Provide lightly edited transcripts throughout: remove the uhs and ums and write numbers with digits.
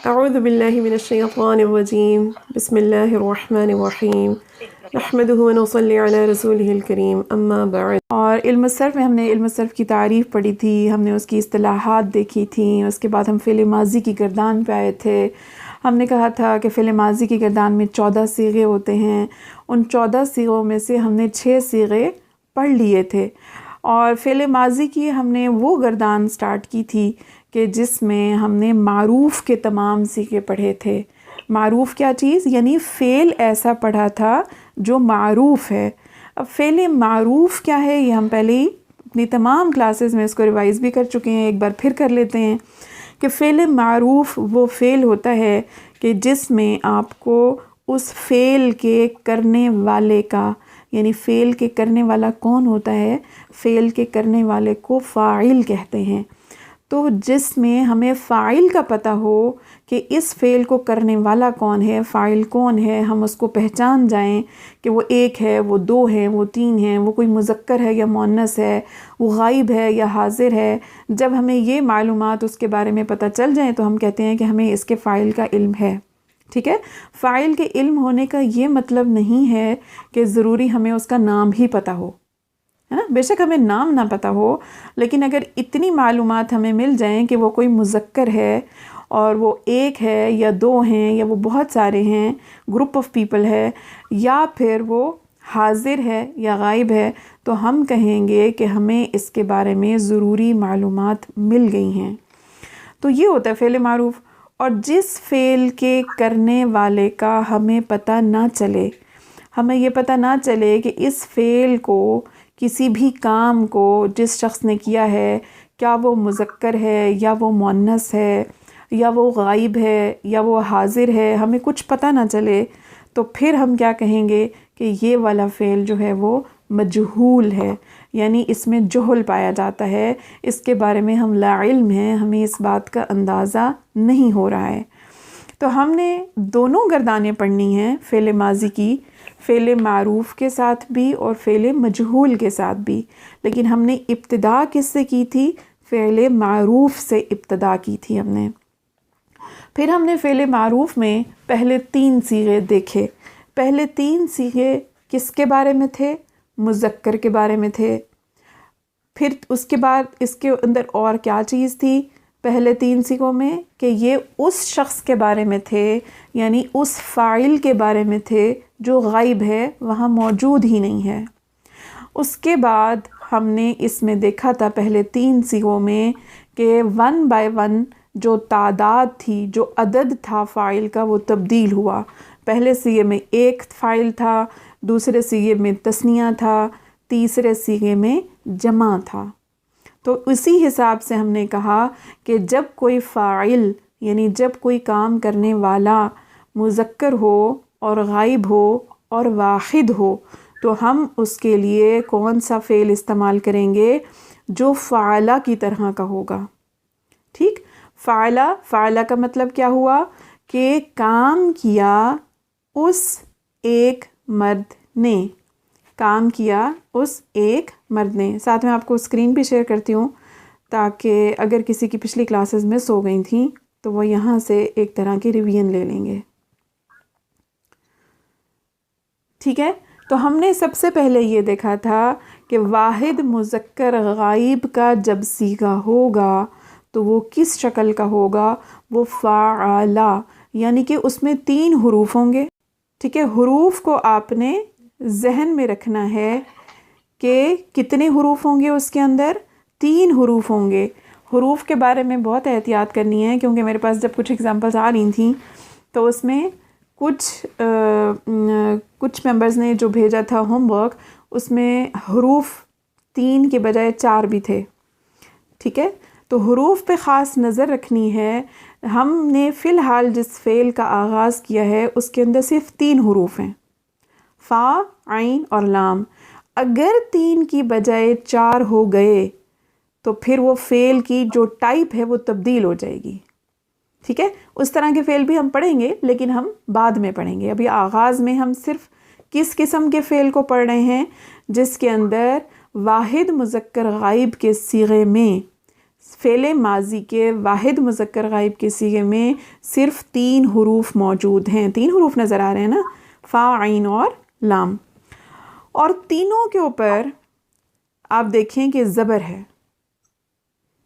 اعوذ باللہ من الشیطان الرجیم بسم اللہ الرحمن الرحیم نحمدہ ونصلی علی رسولہ الکریم اما بعد۔ اور علم الصرف میں ہم نے علم الصرف کی تعریف پڑھی تھی، ہم نے اس کی اصطلاحات دیکھی تھیں، اس کے بعد ہم فعل ماضی کی گردان پہ آئے تھے۔ ہم نے کہا تھا کہ فعل ماضی کی گردان میں 14 صیغے ہوتے ہیں، ان 14 صیغوں میں سے ہم نے 6 صیغے پڑھ لیے تھے، اور فعل ماضی کی ہم نے وہ گردان سٹارٹ کی تھی کہ جس میں ہم نے معروف کے تمام صیغے پڑھے تھے۔ معروف کیا چیز؟ یعنی فعل ایسا پڑھا تھا جو معروف ہے۔ اب فعل معروف کیا ہے یہ ہم پہلے ہی اپنی تمام کلاسز میں اس کو ریوائز بھی کر چکے ہیں، ایک بار پھر کر لیتے ہیں کہ فعل معروف وہ فعل ہوتا ہے کہ جس میں آپ کو اس فعل کے کرنے والے کا، یعنی فعل کے کرنے والا کون ہوتا ہے؟ فعل کے کرنے والے کو فاعل کہتے ہیں۔ تو جس میں ہمیں فاعل کا پتہ ہو کہ اس فعل کو کرنے والا کون ہے، فاعل کون ہے، ہم اس کو پہچان جائیں کہ وہ ایک ہے، وہ دو ہیں، وہ تین ہیں، وہ کوئی مذکر ہے یا مؤنث ہے، وہ غائب ہے یا حاضر ہے۔ جب ہمیں یہ معلومات اس کے بارے میں پتہ چل جائیں تو ہم کہتے ہیں کہ ہمیں اس کے فاعل کا علم ہے۔ ٹھیک ہے؟ فاعل کے علم ہونے کا یہ مطلب نہیں ہے کہ ضروری ہمیں اس کا نام ہی پتہ ہو، ہے نا؟ بے شک ہمیں نام نہ پتہ ہو، لیکن اگر اتنی معلومات ہمیں مل جائیں کہ وہ کوئی مذکر ہے اور وہ ایک ہے یا دو ہیں یا وہ بہت سارے ہیں، گروپ آف پیپل ہے، یا پھر وہ حاضر ہے یا غائب ہے، تو ہم کہیں گے کہ ہمیں اس کے بارے میں ضروری معلومات مل گئی ہیں۔ تو یہ ہوتا ہے فعل معروف۔ اور جس فعل کے کرنے والے کا ہمیں پتہ نہ چلے، ہمیں یہ پتہ نہ چلے کہ اس فعل کو، کسی بھی کام کو جس شخص نے کیا ہے، کیا وہ مذکر ہے یا وہ مؤنث ہے یا وہ غائب ہے یا وہ حاضر ہے، ہمیں کچھ پتہ نہ چلے، تو پھر ہم کیا کہیں گے کہ یہ والا فعل جو ہے وہ مجہول ہے، یعنی اس میں جہل پایا جاتا ہے، اس کے بارے میں ہم لا علم ہیں، ہمیں اس بات کا اندازہ نہیں ہو رہا ہے۔ تو ہم نے دونوں گردانیں پڑھنی ہیں فعل ماضی کی، فعل معروف کے ساتھ بھی اور فعل مجہول کے ساتھ بھی، لیکن ہم نے ابتدا کس سے کی تھی؟ فعل معروف سے ابتدا کی تھی ہم نے۔ پھر ہم نے فعل معروف میں پہلے 3 صیغے دیکھے۔ پہلے 3 صیغے کس کے بارے میں تھے؟ مذکر کے بارے میں تھے۔ پھر اس کے بعد اس کے اندر اور کیا چیز تھی پہلے 3 صیغوں میں؟ کہ یہ اس شخص کے بارے میں تھے، یعنی اس فاعل کے بارے میں تھے جو غائب ہے، وہاں موجود ہی نہیں ہے۔ اس کے بعد ہم نے اس میں دیکھا تھا پہلے 3 صیغوں میں کہ 1 بائی 1 جو تعداد تھی، جو عدد تھا فاعل کا، وہ تبدیل ہوا۔ پہلے صیغے میں ایک فاعل تھا، دوسرے صیغے میں تثنیہ تھا، تیسرے صیغے میں جمع تھا۔ تو اسی حساب سے ہم نے کہا کہ جب کوئی فاعل، یعنی جب کوئی کام کرنے والا مذکر ہو اور غائب ہو اور واحد ہو، تو ہم اس کے لیے کون سا فعل استعمال کریں گے؟ جو فعلہ کی طرح کا ہوگا۔ ٹھیک؟ فعلہ کا مطلب کیا ہوا؟ کہ کام کیا اس ایک مرد نے، کام کیا اس ایک مرد نے۔ ساتھ میں آپ کو اسکرین بھی شیئر کرتی ہوں تاکہ اگر کسی کی پچھلی کلاسز مس ہو گئی تھیں تو وہ یہاں سے ایک طرح کی ریویژن لے لیں گے۔ ٹھیک ہے؟ تو ہم نے سب سے پہلے یہ دیکھا تھا کہ واحد مذکر غائب کا جب صیغہ ہوگا تو وہ کس شکل کا ہوگا؟ وہ فعلہ، یعنی کہ اس میں 3 حروف ہوں گے۔ ٹھیک ہے؟ حروف کو آپ نے ذہن میں رکھنا ہے کہ کتنے حروف ہوں گے اس کے اندر؟ 3 حروف ہوں گے۔ حروف کے بارے میں بہت احتیاط کرنی ہے، کیونکہ میرے پاس جب کچھ ایگزامپلز آ رہی تھیں تو اس میں کچھ ممبرز نے جو بھیجا تھا ہوم ورک، اس میں حروف 3 کے بجائے 4 بھی تھے۔ ٹھیک ہے؟ تو حروف پہ خاص نظر رکھنی ہے۔ ہم نے فی الحال جس فعل کا آغاز کیا ہے اس کے اندر صرف 3 حروف ہیں، فا، عین اور لام۔ اگر 3 کی بجائے 4 ہو گئے تو پھر وہ فعل کی جو ٹائپ ہے وہ تبدیل ہو جائے گی۔ ٹھیک ہے؟ اس طرح کے فعل بھی ہم پڑھیں گے، لیکن ہم بعد میں پڑھیں گے۔ ابھی آغاز میں ہم صرف کس قسم کے فعل کو پڑھ رہے ہیں؟ جس کے اندر واحد مذکر غائب کے صیغے میں فعل ماضی کے واحد مذکر غائب کے صیغے میں صرف 3 حروف موجود ہیں. 3 حروف نظر آ رہے ہیں نا، فا، عین اور لام، اور تینوں کے اوپر آپ دیکھیں کہ زبر ہے.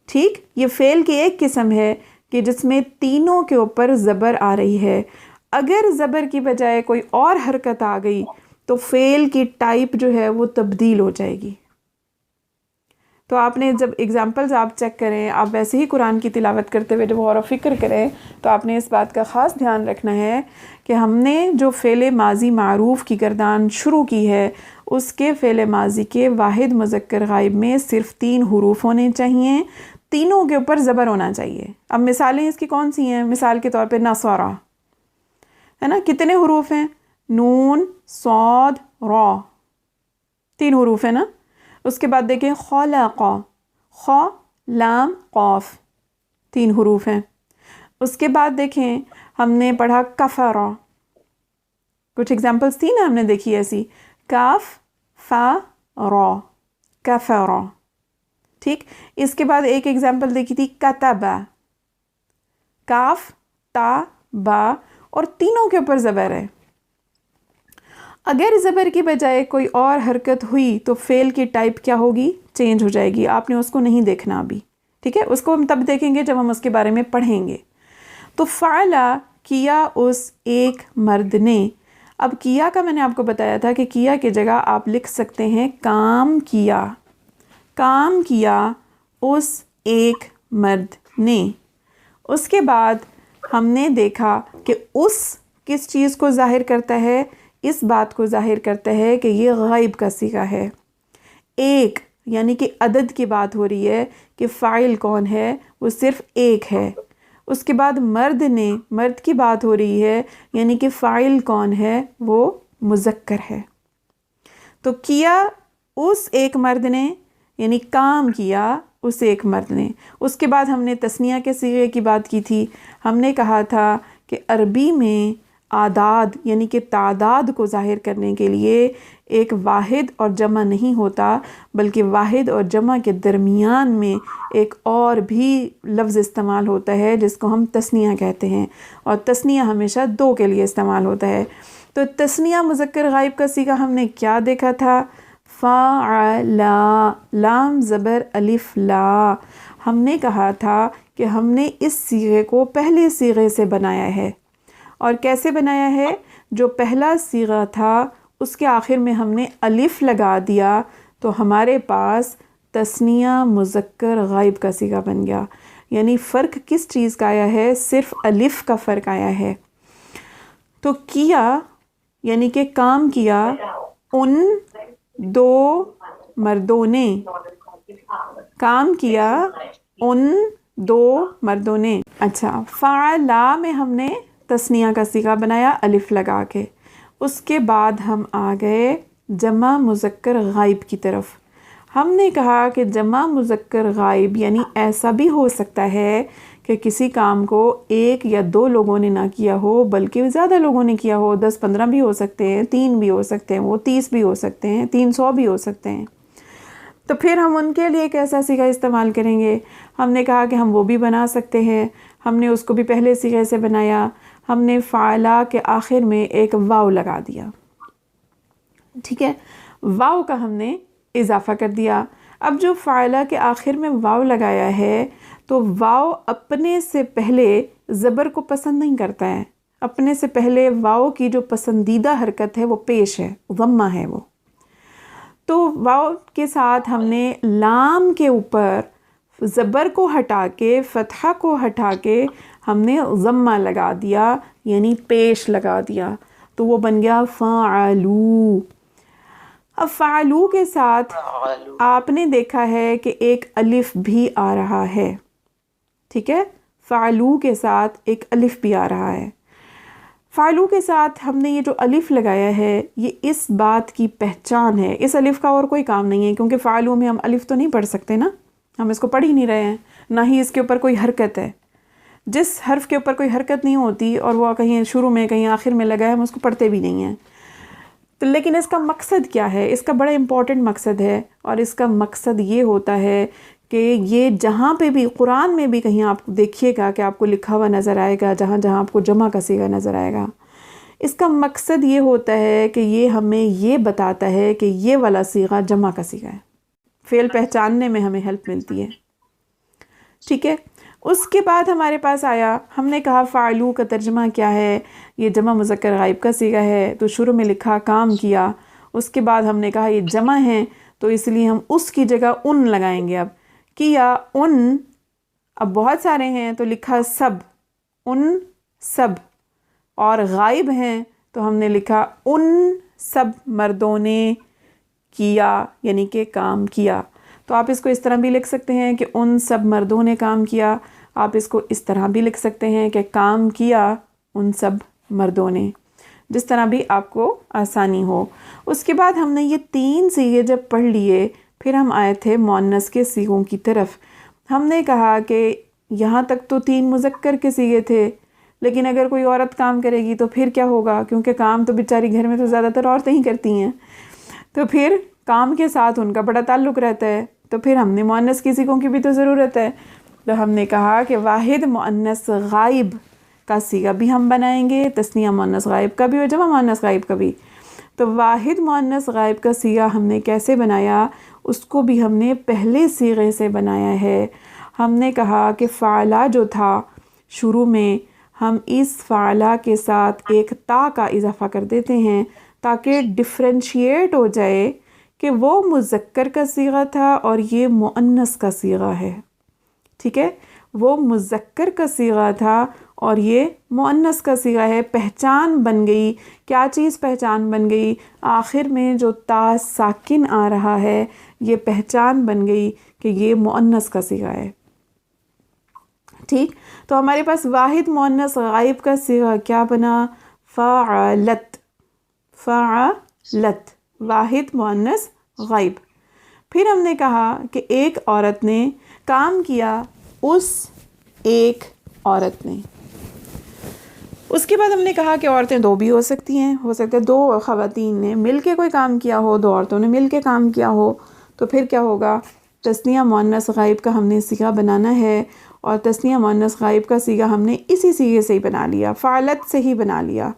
ٹھیک، یہ فعل کی ایک قسم ہے کہ جس میں تینوں کے اوپر زبر آ رہی ہے. اگر زبر کی بجائے کوئی اور حرکت آ گئی تو فعل کی ٹائپ جو ہے وہ تبدیل ہو جائے گی. تو آپ نے جب اگزامپلز آپ چیک کریں، آپ ویسے ہی قرآن کی تلاوت کرتے ہوئے جب غور و فکر کریں تو آپ نے اس بات کا خاص دھیان رکھنا ہے کہ ہم نے جو فعل ماضی معروف کی گردان شروع کی ہے اس کے فعل ماضی کے واحد مذکر غائب میں صرف 3 حروف ہونے چاہیے، تینوں کے اوپر زبر ہونا چاہیے. اب مثالیں اس کی کون سی ہیں؟ مثال کے طور پہ نصارہ ہے نا، کتنے حروف ہیں؟ نون، صاد، را، 3 حروف ہیں نا. اس کے بعد دیکھیں خلق، خ، لام، قاف، 3 حروف ہیں. اس کے بعد دیکھیں ہم نے پڑھا کفر، کچھ ایگزامپلس تھی نا ہم نے دیکھی ایسی، کاف، فا، را، کفر. ٹھیک، اس کے بعد ایک ایگزامپل دیکھی تھی کتب، کاف، تا، با، اور تینوں کے اوپر زبر ہے. اگر زبر کی بجائے کوئی اور حرکت ہوئی تو فعل کی ٹائپ کیا ہوگی؟ چینج ہو جائے گی. آپ نے اس کو نہیں دیکھنا ابھی، ٹھیک ہے، اس کو ہم تب دیکھیں گے جب ہم اس کے بارے میں پڑھیں گے. تو فعل، کیا اس ایک مرد نے. اب کیا کا میں نے آپ کو بتایا تھا کہ کیا کی جگہ آپ لکھ سکتے ہیں کام کیا. کام کیا اس ایک مرد نے. اس کے بعد ہم نے دیکھا کہ اس کس چیز کو ظاہر کرتا ہے؟ اس بات کو ظاہر کرتا ہے کہ یہ غائب کا صیغہ ہے. ایک یعنی کہ عدد کی بات ہو رہی ہے کہ فاعل کون ہے؟ وہ صرف ایک ہے. اس کے بعد مرد نے، مرد کی بات ہو رہی ہے یعنی کہ فاعل کون ہے؟ وہ مذکر ہے. تو کیا اس ایک مرد نے یعنی کام کیا اس ایک مرد نے. اس کے بعد ہم نے تثنیہ کے صیغے کی بات کی تھی. ہم نے کہا تھا کہ عربی میں اعداد یعنی کہ تعداد کو ظاہر کرنے کے لیے ایک واحد اور جمع نہیں ہوتا، بلکہ واحد اور جمع کے درمیان میں ایک اور بھی لفظ استعمال ہوتا ہے جس کو ہم تثنیہ کہتے ہیں، اور تثنیہ ہمیشہ 2 کے لیے استعمال ہوتا ہے. تو تثنیہ مذکر غائب کا صیغہ ہم نے کیا دیکھا تھا؟ فعلا، لام زبر الف لا. ہم نے کہا تھا کہ ہم نے اس صیغے کو پہلے صیغے سے بنایا ہے. اور کیسے بنایا ہے؟ جو پہلا صیغہ تھا اس کے آخر میں ہم نے الف لگا دیا تو ہمارے پاس تثنیہ مذکر غائب کا صیغہ بن گیا. یعنی فرق کس چیز کا آیا ہے؟ صرف الف کا فرق آیا ہے. تو کیا یعنی کہ کام کیا ان 2 مردوں نے. کام کیا ان 2 مردوں نے. اچھا، فعلا میں ہم نے تثنیہ کا صیغہ بنایا الف لگا کے. اس کے بعد ہم آ گئے جمع مذکر غائب کی طرف. ہم نے کہا کہ جمع مذکر غائب یعنی ایسا بھی ہو سکتا ہے کہ کسی کام کو 1 یا 2 لوگوں نے نہ کیا ہو بلکہ زیادہ لوگوں نے کیا ہو. 10-15 بھی ہو سکتے ہیں، 3 بھی ہو سکتے ہیں، وہ 30 بھی ہو سکتے ہیں، 300 بھی ہو سکتے ہیں. تو پھر ہم ان کے لیے ایک ایسا صیغہ استعمال کریں گے. ہم نے کہا کہ ہم وہ بھی بنا سکتے ہیں. ہم نے اس کو بھی پہلے صیغے سے بنایا. ہم نے فعلا کے آخر میں ایک واو لگا دیا. ٹھیک ہے، واو کا ہم نے اضافہ کر دیا. اب جو فعلا کے آخر میں واو لگایا ہے تو واو اپنے سے پہلے زبر کو پسند نہیں کرتا ہے. اپنے سے پہلے واو کی جو پسندیدہ حرکت ہے وہ پیش ہے، ضمہ ہے وہ. تو واو کے ساتھ ہم نے لام کے اوپر زبر کو ہٹا کے، فتحہ کو ہٹا کے ہم نے ضمہ لگا دیا یعنی پیش لگا دیا. تو وہ بن گیا فعلو. اب فعلو کے ساتھ آپ نے دیکھا ہے کہ ایک الف بھی آ رہا ہے. ٹھیک ہے، فعلو کے ساتھ ایک الف بھی آ رہا ہے. فعلو کے ساتھ ہم نے یہ جو الف لگایا ہے یہ اس بات کی پہچان ہے. اس الف کا اور کوئی کام نہیں ہے کیونکہ فعلو میں ہم الف تو نہیں پڑھ سکتے نا، ہم اس کو پڑھ ہی نہیں رہے ہیں، نہ ہی اس کے اوپر کوئی حرکت ہے. جس حرف کے اوپر کوئی حرکت نہیں ہوتی اور وہ کہیں شروع میں کہیں آخر میں لگا ہے ہم اس کو پڑھتے بھی نہیں ہیں. تو لیکن اس کا مقصد کیا ہے؟ اس کا بڑا امپورٹنٹ مقصد ہے، اور اس کا مقصد یہ ہوتا ہے کہ یہ جہاں پہ بھی قرآن میں بھی کہیں آپ دیکھیے گا کہ آپ کو لکھا ہوا نظر آئے گا، جہاں جہاں آپ کو جمع کا صیغہ نظر آئے گا، اس کا مقصد یہ ہوتا ہے کہ یہ ہمیں یہ بتاتا ہے کہ یہ والا صیغہ جمع کا صیغہ ہے، فعل پہچاننے میں ہمیں ہیلپ ملتی ہے. ٹھیک ہے. اس کے بعد ہمارے پاس آیا، ہم نے کہا فعلو کا ترجمہ کیا ہے، یہ جمع مذکر غائب کا صیغہ ہے، تو شروع میں لکھا کام کیا. اس کے بعد ہم نے کہا یہ جمع ہے تو اس لیے ہم اس کی جگہ ان لگائیں گے. اب کیا ان، اب بہت سارے ہیں تو لکھا سب، ان سب، اور غائب ہیں تو ہم نے لکھا ان سب مردوں نے کیا، یعنی کہ کام کیا. تو آپ اس کو اس طرح بھی لکھ سکتے ہیں کہ ان سب مردوں نے کام کیا. آپ اس کو اس طرح بھی لکھ سکتے ہیں کہ کام کیا ان سب مردوں نے، جس طرح بھی آپ کو آسانی ہو. اس کے بعد ہم نے یہ 3 صیغے جب پڑھ لیے، پھر ہم آئے تھے مؤنث کے صیغوں کی طرف. ہم نے کہا کہ یہاں تک تو 3 مذکر کے صیغے تھے، لیکن اگر کوئی عورت کام کرے گی تو پھر کیا ہوگا، کیونکہ کام تو بیچاری گھر میں تو زیادہ تر عورتیں ہی کرتی ہیں، تو پھر کام کے ساتھ ان کا بڑا تعلق رہتا ہے، تو پھر ہم نے مؤنث کی صیغوں کی بھی تو ضرورت ہے. تو ہم نے کہا کہ واحد مؤنث غائب کا صیغہ بھی ہم بنائیں گے، تثنیہ مؤنث غائب کا بھی اور جمع مؤنث غائب کا بھی. تو واحد مؤنث غائب کا صیغہ ہم نے کیسے بنایا، اس کو بھی ہم نے پہلے صیغے سے بنایا ہے. ہم نے کہا کہ فعلہ جو تھا شروع میں، ہم اس فعلہ کے ساتھ ایک تا کا اضافہ کر دیتے ہیں تاکہ ڈفرینشیٹ ہو جائے کہ وہ مذکر کا صیغہ تھا اور یہ مؤنث کا صیغہ ہے. ٹھیک ہے، وہ مذکر کا صیغہ تھا اور یہ مؤنث کا صیغہ ہے. پہچان بن گئی. کیا چیز پہچان بن گئی؟ آخر میں جو تا ساکن آ رہا ہے یہ پہچان بن گئی کہ یہ مؤنث کا صیغہ ہے. ٹھیک، تو ہمارے پاس واحد مؤنث غائب کا صیغہ کیا بنا؟ فعلت. فعلت واحد مؤنث غائب. پھر ہم نے کہا کہ ایک عورت نے کام کیا، اس ایک عورت نے. اس کے بعد ہم نے کہا کہ عورتیں 2 بھی ہو سکتی ہیں، ہو سکتا ہے 2 خواتین نے مل کے کوئی کام کیا ہو، 2 عورتوں نے مل کے کام کیا ہو. تو پھر کیا ہوگا؟ تثنیہ مؤنث غائب کا ہم نے صیغہ بنانا ہے، اور تثنیہ مؤنث غائب کا صیغہ ہم نے اسی صیغے سے ہی بنا لیا، فعلت سے ہی بنا لیا.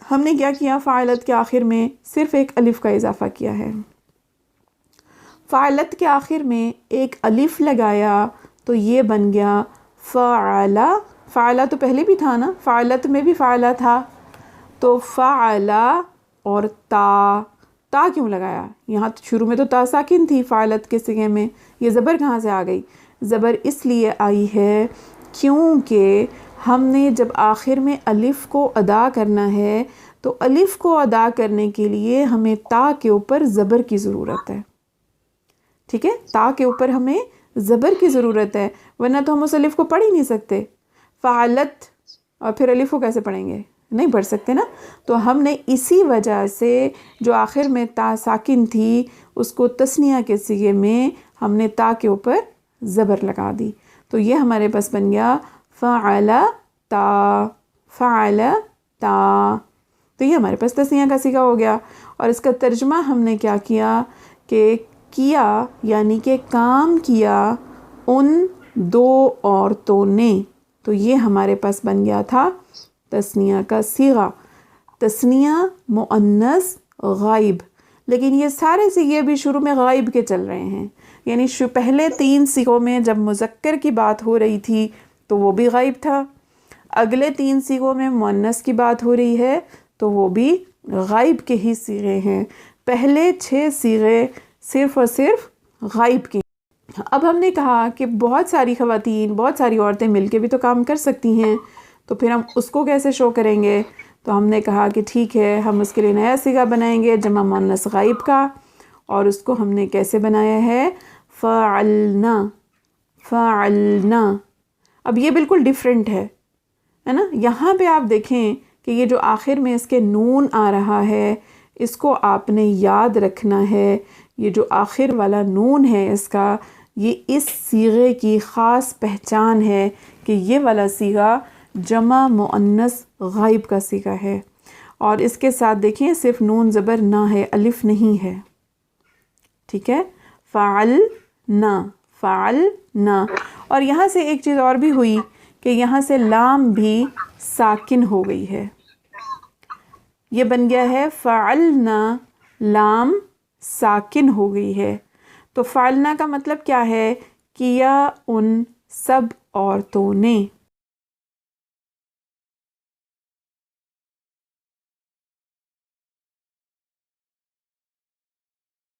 ہم نے کیا کیا؟ فعلت کے آخر میں صرف ایک الف کا اضافہ کیا ہے. فعلت کے آخر میں ایک الف لگایا تو یہ بن گیا فعلہ. فعلہ تو پہلے بھی تھا نا، فعلت میں بھی فعلہ تھا، تو فعلہ اور تا کیوں لگایا؟ یہاں شروع میں تو تا ساکن تھی فعلت کے صیغے میں، یہ زبر کہاں سے آ گئی؟ زبر اس لیے آئی ہے کیونکہ ہم نے جب آخر میں الف کو ادا کرنا ہے تو الف کو ادا کرنے کے لیے ہمیں تا کے اوپر زبر کی ضرورت ہے. ٹھیک ہے، تا کے اوپر ہمیں زبر کی ضرورت ہے، ورنہ تو ہم اس الف کو پڑھ ہی نہیں سکتے. فعلت اور پھر الف کو کیسے پڑھیں گے؟ نہیں پڑھ سکتے نا. تو ہم نے اسی وجہ سے جو آخر میں تا ساکن تھی اس کو تثنیہ کے صیغے میں ہم نے تا کے اوپر زبر لگا دی. تو یہ ہمارے پاس بن گیا فعلتا. فعلتا، تو یہ ہمارے پاس تثنیہ کا صیغہ ہو گیا. اور اس کا ترجمہ ہم نے کیا کیا کہ کیا یعنی کہ کام کیا ان 2 عورتوں نے. تو یہ ہمارے پاس بن گیا تھا تثنیہ کا صیغہ، تثنیہ مؤنث غائب. لیکن یہ سارے صیغے بھی شروع میں غائب کے چل رہے ہیں، یعنی پہلے 3 صیغوں میں جب مذکر کی بات ہو رہی تھی تو وہ بھی غائب تھا، اگلے 3 صیغوں میں مؤنث کی بات ہو رہی ہے تو وہ بھی غائب کے ہی صیغے ہیں. پہلے 6 صیغے صرف اور صرف غائب کے. اب ہم نے کہا کہ بہت ساری خواتین، بہت ساری عورتیں مل کے بھی تو کام کر سکتی ہیں، تو پھر ہم اس کو کیسے شو کریں گے؟ تو ہم نے کہا کہ ٹھیک ہے، ہم اس کے لیے نیا صیغہ بنائیں گے جمع مؤنث غائب کا، اور اس کو ہم نے کیسے بنایا ہے؟ فعلنا. فعلنا. اب یہ بالکل ڈیفرنٹ ہے نا. یہاں پہ آپ دیکھیں کہ یہ جو آخر میں اس کے نون آ رہا ہے اس کو آپ نے یاد رکھنا ہے. یہ جو آخر والا نون ہے اس کا، یہ اس صیغے کی خاص پہچان ہے کہ یہ والا صیغہ جمع مؤنث غائب کا صیغہ ہے. اور اس کے ساتھ دیکھیں صرف نون زبر نہ ہے، الف نہیں ہے. ٹھیک ہے، فعلنا. فعلنا. اور یہاں سے ایک چیز اور بھی ہوئی کہ یہاں سے لام بھی ساکن ہو گئی ہے. یہ بن گیا ہے فعلنا، لام ساکن ہو گئی ہے. تو فعلنا کا مطلب کیا ہے؟ کیا ان سب عورتوں نے.